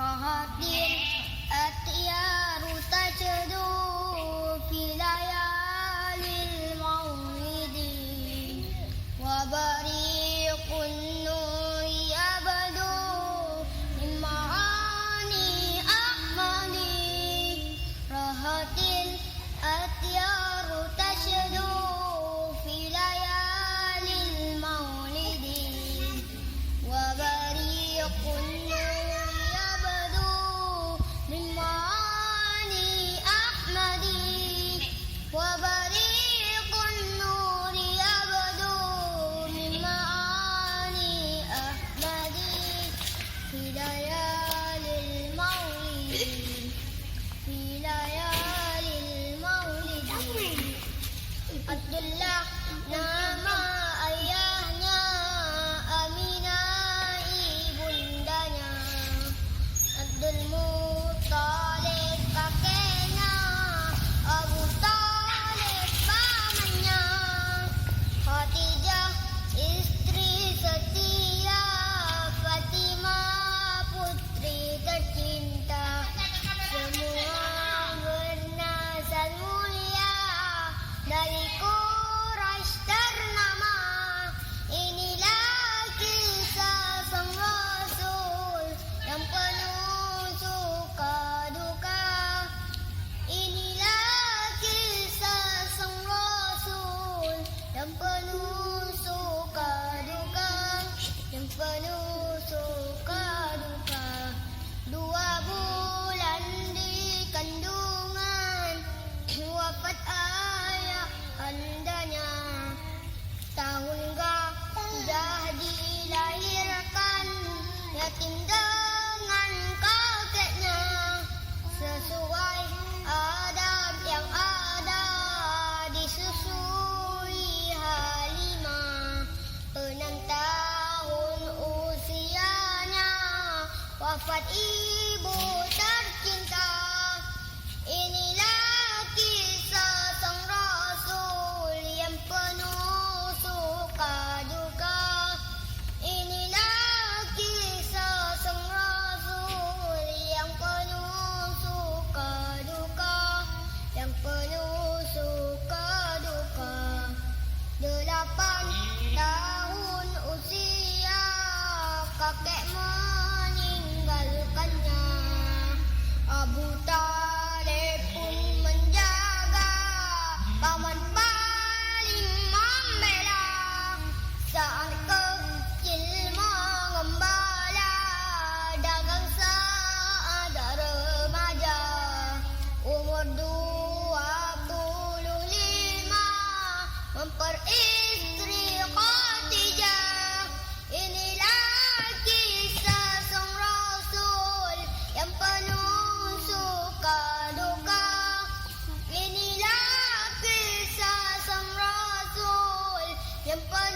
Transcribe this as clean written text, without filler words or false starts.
rahatin atyaru tajdu fi layalil maulidi wa bariqun nuri abadu imani ahmadi rahatin atyaru tajdu fi layalil maulidi wa bariqun وبريق النور يبدو من معاني أحمد في ليالي المولد في ليالي المولد عبد الله nama ayahnya Aminah ibundanya Abdul Muttalib kakeknya Abu Talib pamannya Khadijah istri setia Fatimah putri tercinta semua bernasab mulia dari Quraisy ternama inilah kisah sang Rasul yang penuh suka duka inilah kisah sang Rasul yang penuh suka duka yang penuh suka duka 2 bulan di kandungan wafat ayah andanya tahun dah dilahirkan yatim dengan kakeknya sesuai adab yang ada disusui Halimah 6 tahun usianya wafat ibu tercinta inilah kisah sang Rasul yang penuh suka duka inilah kisah sang Rasul yang penuh suka duka yang penuh suka duka 8 tahun usia kakek meninggalkannya Abu Talib pun menjaga paman paling membela saat kecil mengembala dagang saat remaja umur 25 memperistri Khadijah inilah kisah sang Rasul yang penuh suka duka inilah kisah sang Rasul yang penuh